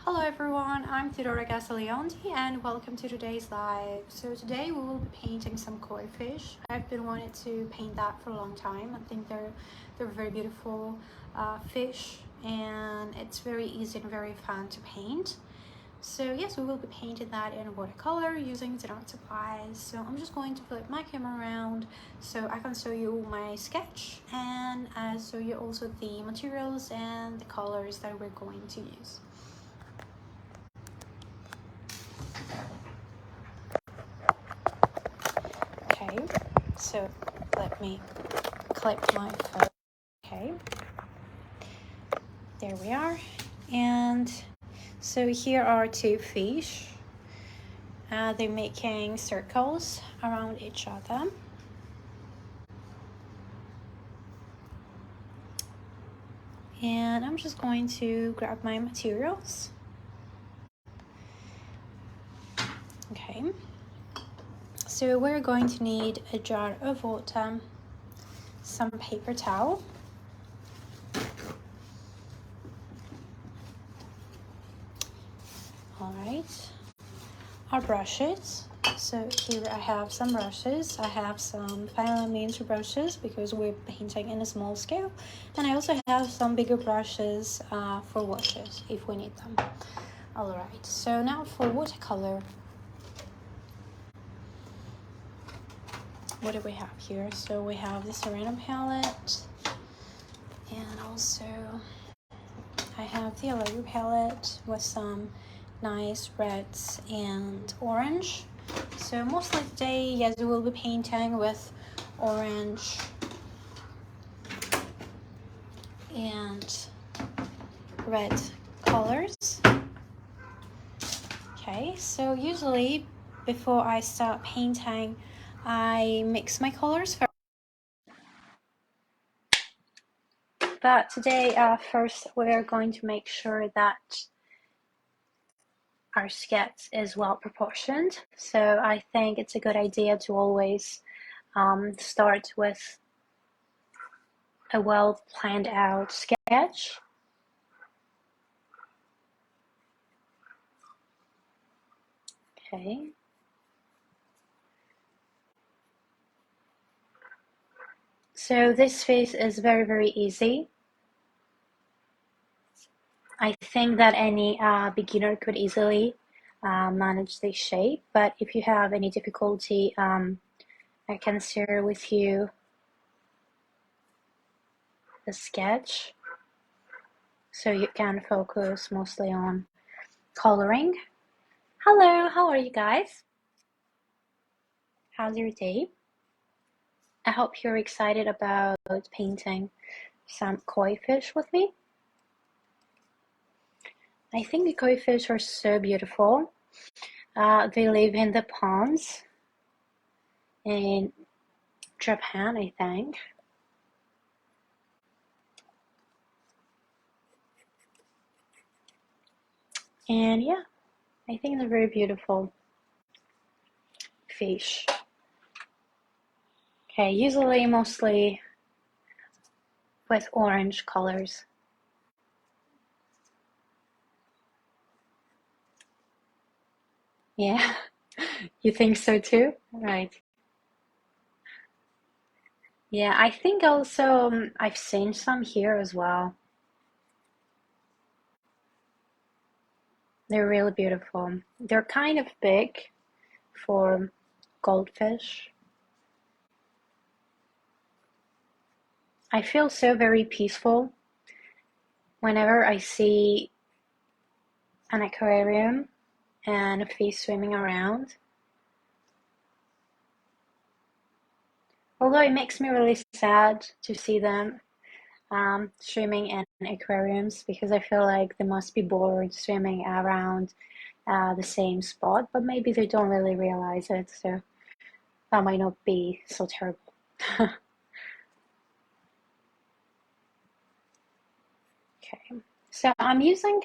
Hello everyone, I'm Theodora and welcome to today's live. So today we will be painting some koi fish. I've been wanting to paint that for a long time. I think they're very beautiful fish, and it's very easy and very fun to paint. So yes, we will be painting that in watercolor using the art supplies. So I'm just going to flip my camera around so I can show you my sketch and show you also the materials and the colors that we're going to use. Okay, so let me click my phone. Okay, there we are. And so here are two fish. They're making circles around each other. And I'm just going to grab my materials. Okay, so we're going to need a jar of water, some paper towel, all right, our brushes. So here I have some brushes. I have some fine miniature brushes because we're painting in a small scale, and I also have some bigger brushes for washes if we need them. All right, so now for watercolor. What do we have here? So we have the Serena palette, and also I have the Allegro palette with some nice reds and orange. So mostly today, yes, we will be painting with orange and red colors. Okay, so usually before I start painting, I mix my colors first. But today, first, we're going to make sure that our sketch is well proportioned. So I think it's a good idea to always start with a well planned out sketch. Okay. So this face is very easy. I think that any beginner could easily manage this shape, but if you have any difficulty, I can share with you the sketch so you can focus mostly on coloring. Hello, how are you guys? How's your day? I hope you're excited about painting some koi fish with me. I think the koi fish are so beautiful. They live in the ponds in Japan, I think. And yeah, I think they're very beautiful fish. Okay, usually mostly with orange colors. Yeah, you think so too? Right. Yeah, I think also I've seen some here as well. They're really beautiful. They're kind of big for goldfish. I feel so very peaceful whenever I see an aquarium and a fish swimming around. Although it makes me really sad to see them swimming in aquariums because I feel like they must be bored swimming around the same spot, but maybe they don't really realize it, so that might not be so terrible. Okay, so I'm using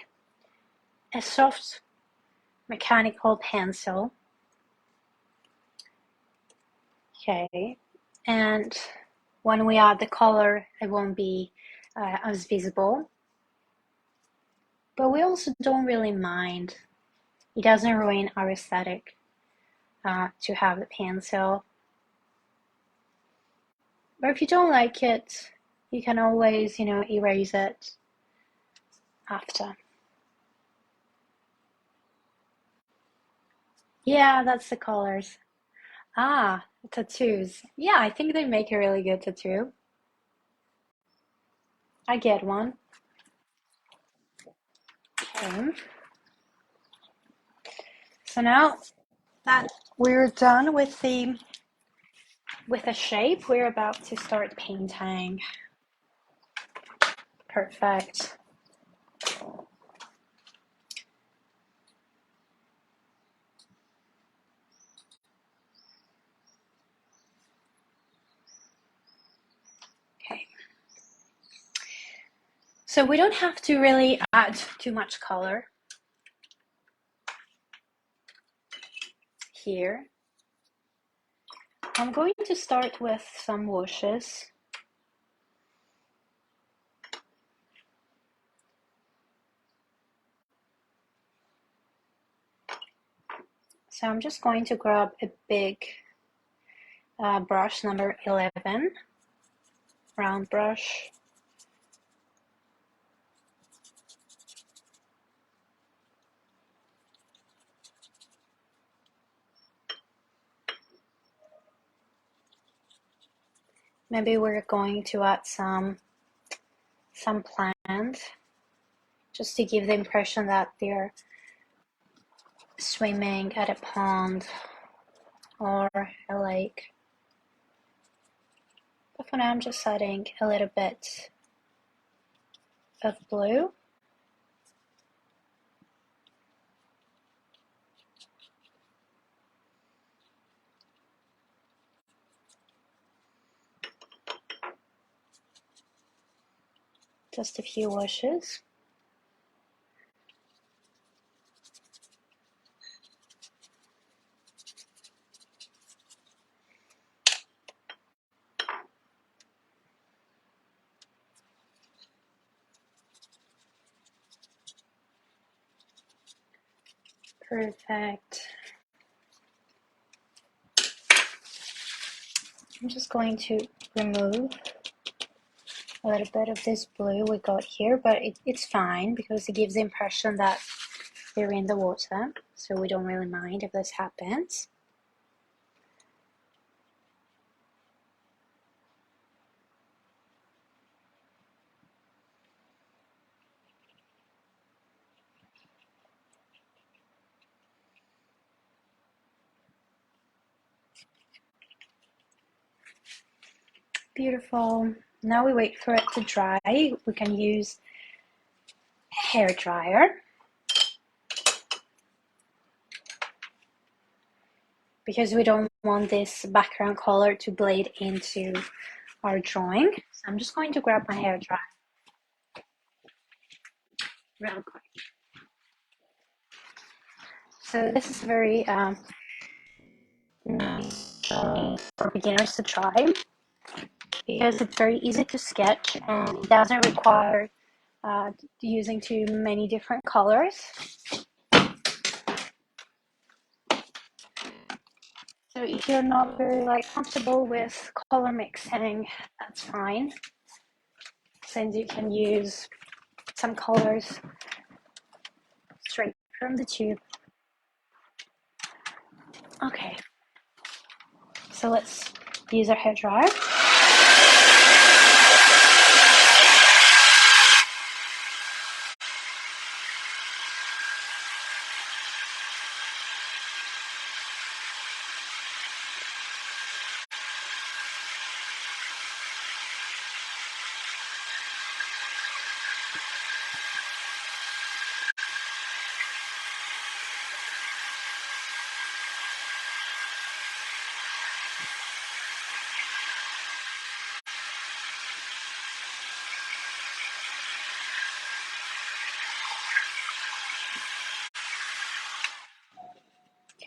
a soft mechanical pencil. Okay, and when we add the color, it won't be as visible. but we also don't really mind. It doesn't ruin our aesthetic to have the pencil. But if you don't like it, you can always, erase it after. Yeah, that's the colors. Ah, tattoos. Yeah, I think they make a really good tattoo. I get one. Okay. So now that we're done with the shape, we're about to start painting. Perfect. Okay. So we don't have to really add too much color here. I'm going to start with some washes. So I'm just going to grab a big brush, number 11, round brush. Maybe we're going to add some plant, just to give the impression that they're swimming at a pond or a lake. But for now I'm just adding a little bit of blue. Just a few washes. Perfect. I'm just going to remove a little bit of this blue we got here, but it's fine because it gives the impression that they're in the water, so we don't really mind if this happens. Beautiful. Now we wait for it to dry. We can use a hair dryer because we don't want this background color to bleed into our drawing. So I'm just going to grab my hair dryer real quick. So this is very nice for beginners to try because it's very easy to sketch and it doesn't require using too many different colors. So if you're not very comfortable with color mixing, that's fine, since you can use some colors straight from the tube. Okay, so let's use our hair dryer.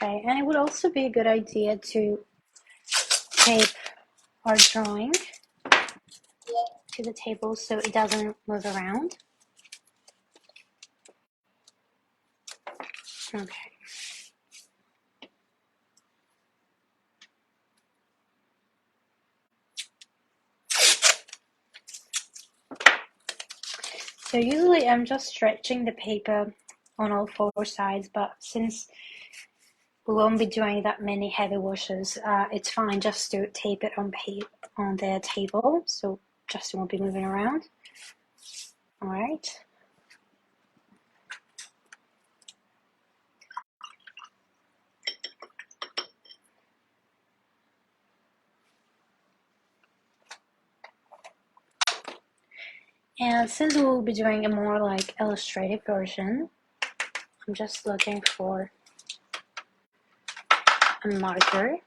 Okay, and it would also be a good idea to tape our drawing to the table so it doesn't move around. Okay. So usually I'm just stretching the paper on all four sides, but since we won't be doing that many heavy washes, it's fine just to tape it on the table, so just won't be moving around. All right. And since we'll be doing a more like illustrative version, I'm just looking for a marker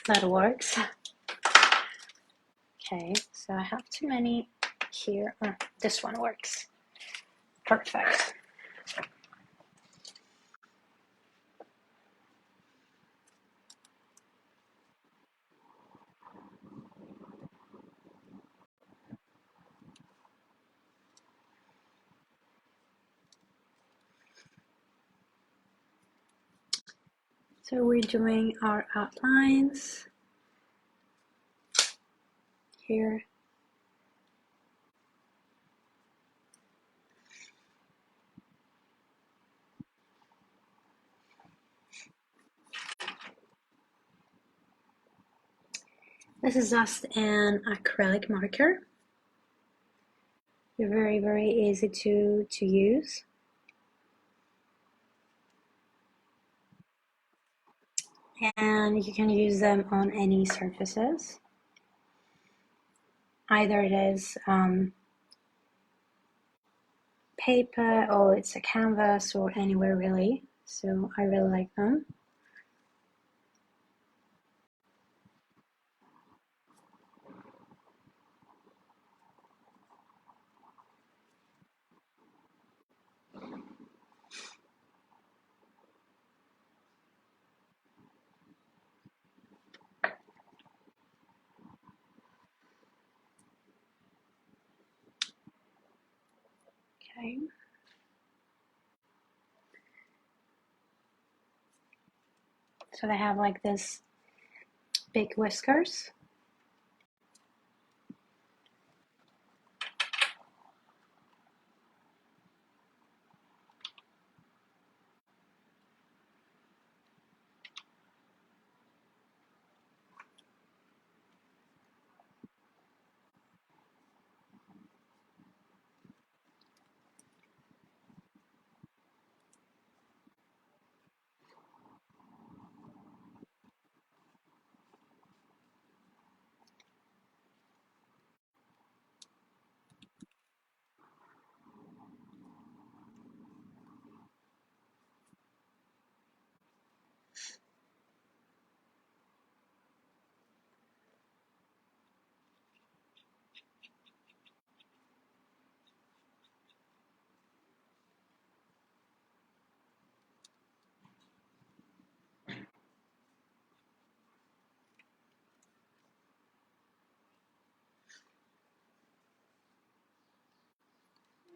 that works. Okay, so I have too many here. Oh, this one works. Perfect. So we're doing our outlines here. This is just an acrylic marker. They're very, very easy to use. And you can use them on any surfaces. Either it is paper or it's a canvas or anywhere really. So I really like them. Okay. So they have like this big whiskers.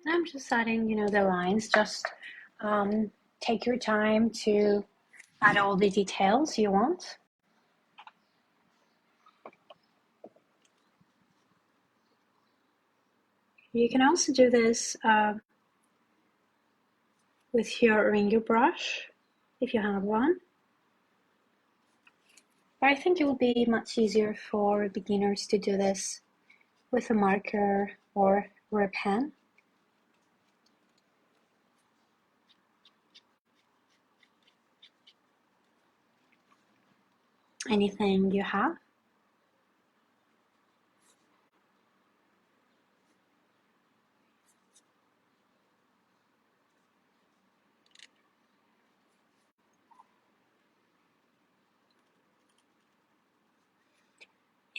I'm just adding, the lines. Just take your time to add all the details you want. You can also do this with your ringer brush, if you have one. But I think it would be much easier for beginners to do this with a marker or a pen. Anything you have.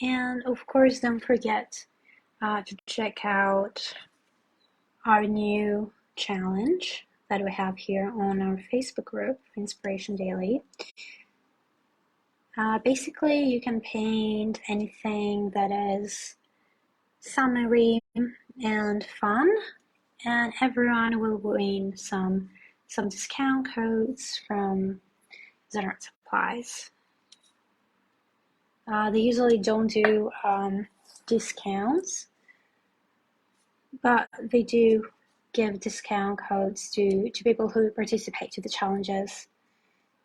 And of course, don't forget to check out our new challenge that we have here on our Facebook group, Inspiration Daily. Basically, you can paint anything that is summery and fun. and everyone will win some discount codes from Zenart Supplies. They usually don't do discounts, but they do give discount codes to people who participate to the challenges.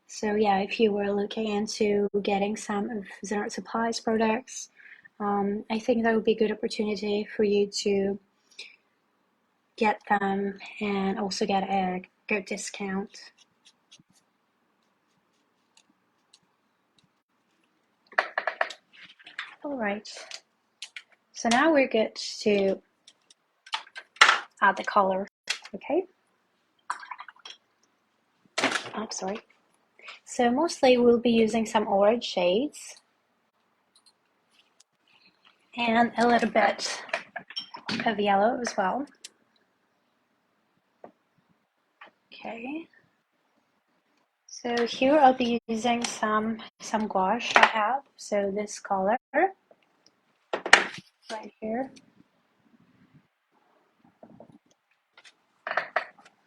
So yeah, if you were looking into getting some of Zenart Supplies products, I think that would be a good opportunity for you to get them and also get a good discount. All right, so now we're good to add the color. Okay. I'm sorry. So mostly we'll be using some orange shades and a little bit of yellow as well. Okay. So here I'll be using some gouache I have. So this color right here.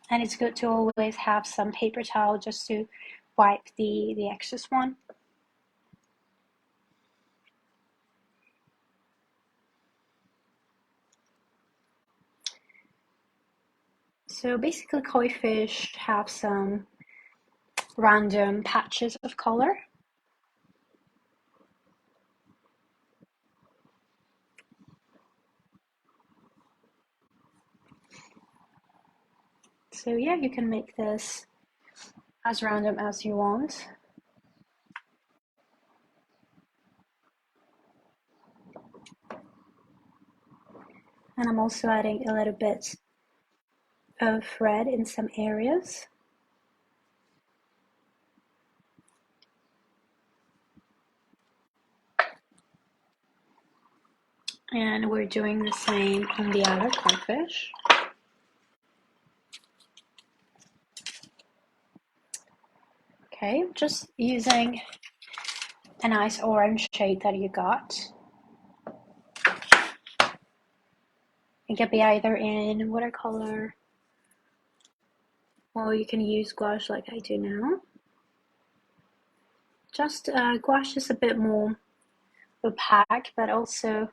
And it's good to always have some paper towel just to wipe the excess one. So basically koi fish have some random patches of color. So yeah, you can make this as random as you want. And I'm also adding a little bit of red in some areas. And we're doing the same on the other koi fish. Okay, just using a nice orange shade that you got. It can be either in watercolor or you can use gouache like I do now. Just gouache is a bit more opaque, but also,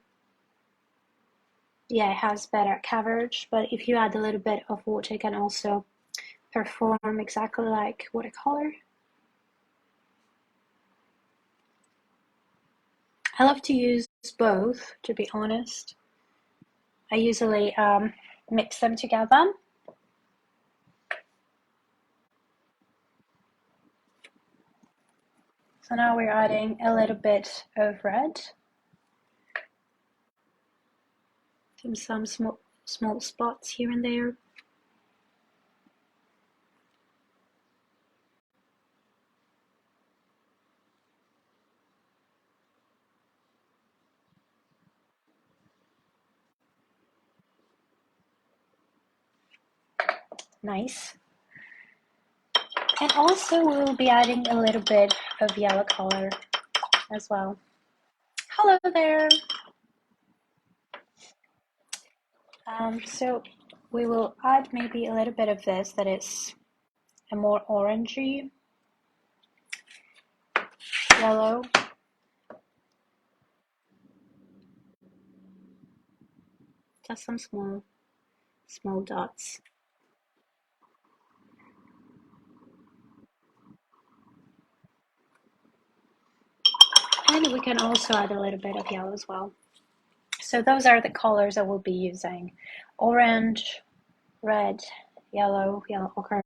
yeah, it has better coverage. But if you add a little bit of water, it can also perform exactly like watercolor. I love to use both, to be honest. I usually mix them together. So now we're adding a little bit of red. Some small spots here and there. Nice. And also we'll be adding a little bit of yellow color as well. Hello there. So we will add maybe a little bit of this that is a more orangey yellow. Just some small dots. And we can also add a little bit of yellow as well. So those are the colors I will be using. Orange, red, yellow ochre.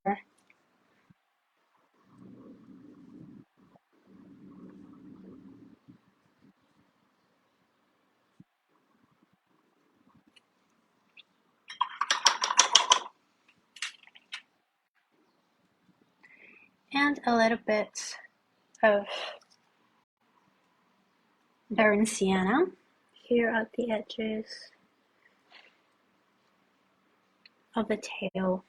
And a little bit of burnt sienna here at the edges of the tail.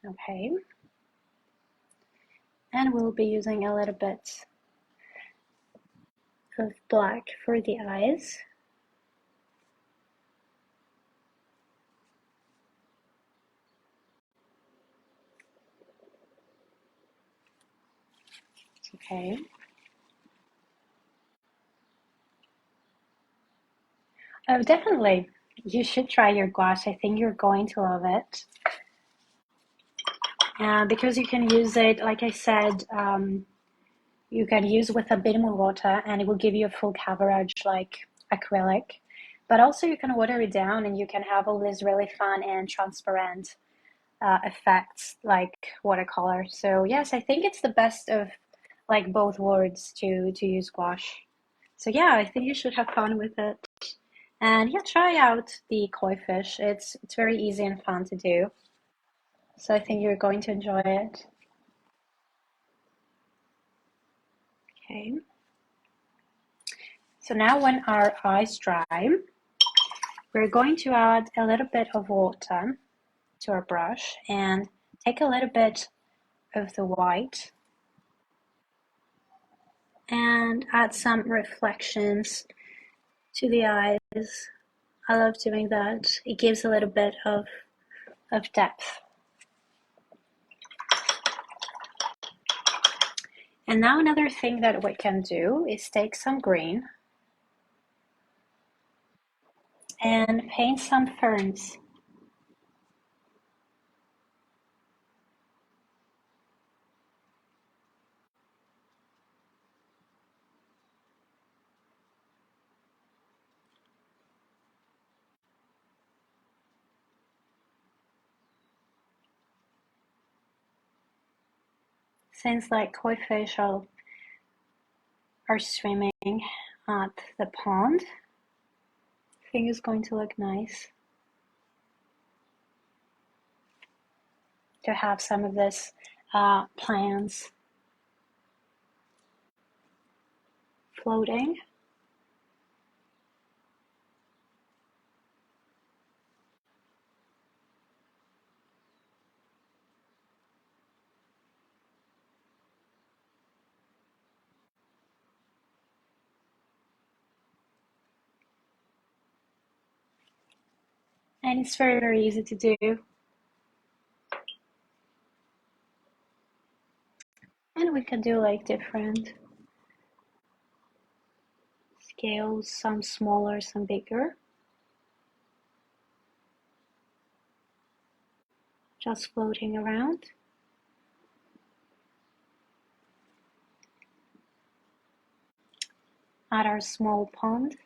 Okay. And we'll be using a little bit of black for the eyes. Okay. Oh, definitely. You should try your gouache. I think you're going to love it. Because you can use it, like I said, you can use with a bit more water and it will give you a full coverage like acrylic. But also you can water it down and you can have all these really fun and transparent effects like watercolor. So yes, I think it's the best of like both worlds to use gouache. So yeah, I think you should have fun with it. And yeah, try out the koi fish. It's very easy and fun to do. So I think you're going to enjoy it. Okay. So now when our eyes dry, we're going to add a little bit of water to our brush and take a little bit of the white and add some reflections to the eyes. I love doing that. It gives a little bit of depth. And now another thing that we can do is take some green and paint some ferns. Since like koi fish are swimming at the pond, I think it's going to look nice to have some of this plants floating. And it's very, very easy to do. And we can do like different scales, some smaller, some bigger. Just floating around. At our small pond.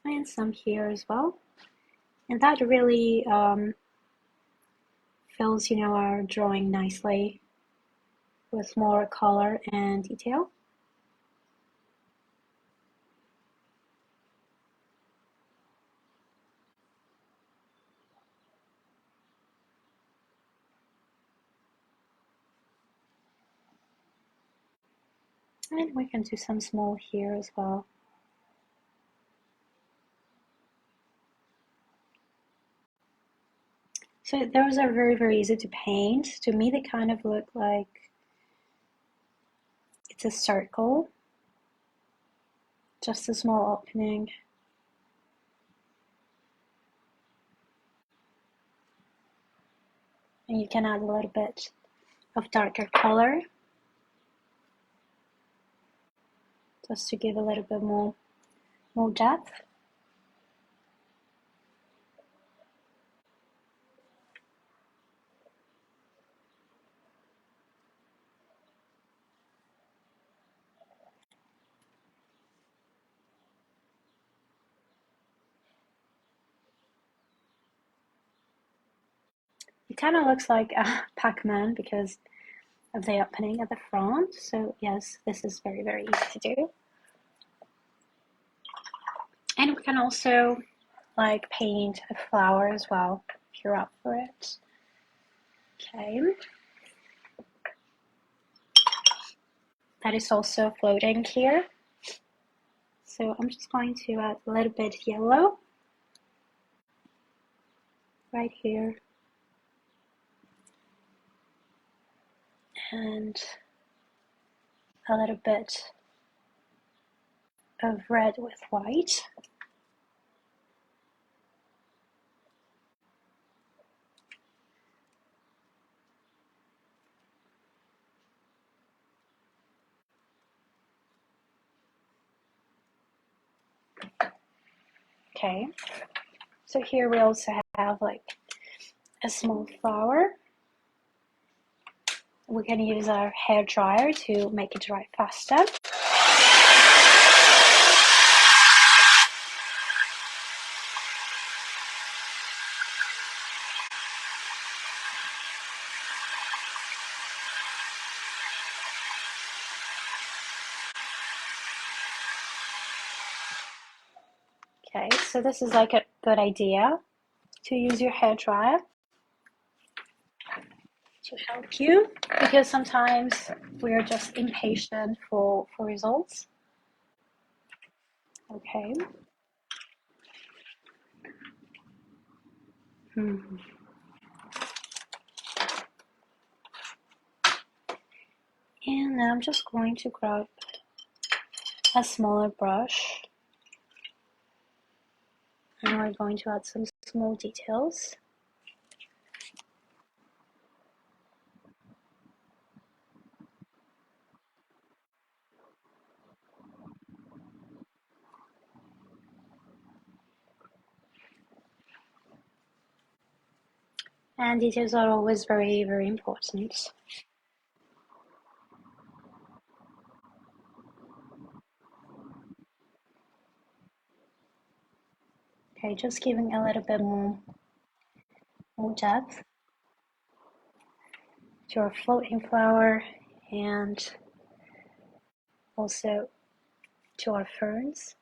And some here as well. And that really fills, our drawing nicely with more color and detail. And we can do some small here as well. So those are very, very easy to paint. To me, they kind of look like it's a circle, just a small opening. And you can add a little bit of darker color just to give a little bit more depth. It kind of looks like a Pac-Man because of the opening at the front. So yes, this is very, very easy to do. And we can also like paint a flower as well, if you're up for it. Okay. That is also floating here. So I'm just going to add a little bit yellow right here. And a little bit of red with white. Okay, so here we also have like a small flower. We can use our hair dryer to make it dry faster. Okay, so this is like a good idea to use your hair dryer to help you, because sometimes we are just impatient for results. Okay. And now I'm just going to grab a smaller brush, and we're going to add some small details. And details are always very, very important. Okay, just giving a little bit more depth to our floating flower and also to our ferns.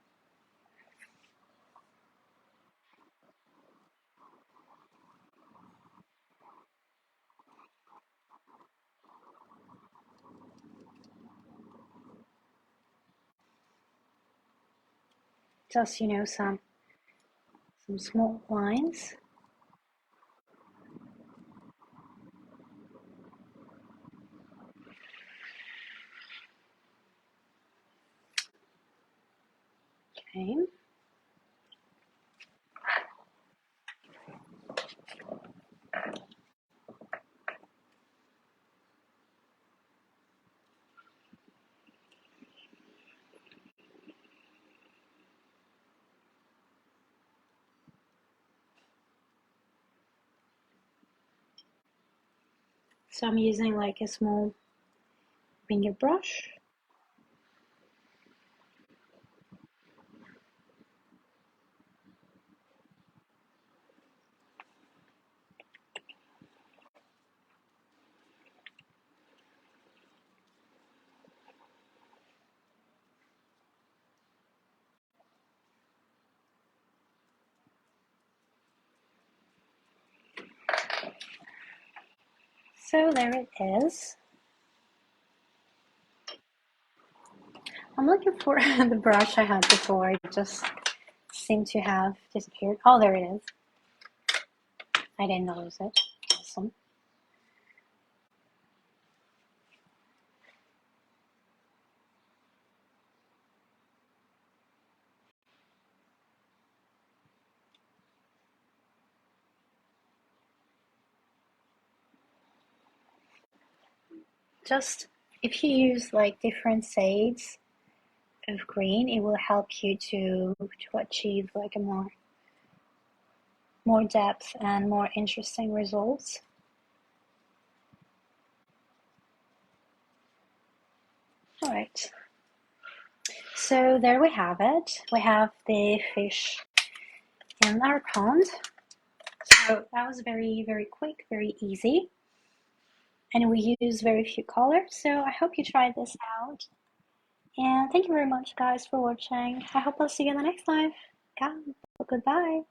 Just, some small lines. Okay. So I'm using like a small finger brush. So there it is. I'm looking for the brush I had before. It just seemed to have disappeared. Oh, there it is. I didn't notice it. Awesome. Just if you use like different shades of green, it will help you to achieve like a more depth and more interesting results. All right. So there we have it. We have the fish in our pond. So that was very, very quick, very easy. And we use very few colors. So I hope you try this out. And thank you very much, guys, for watching. I hope I'll see you in the next live. Goodbye.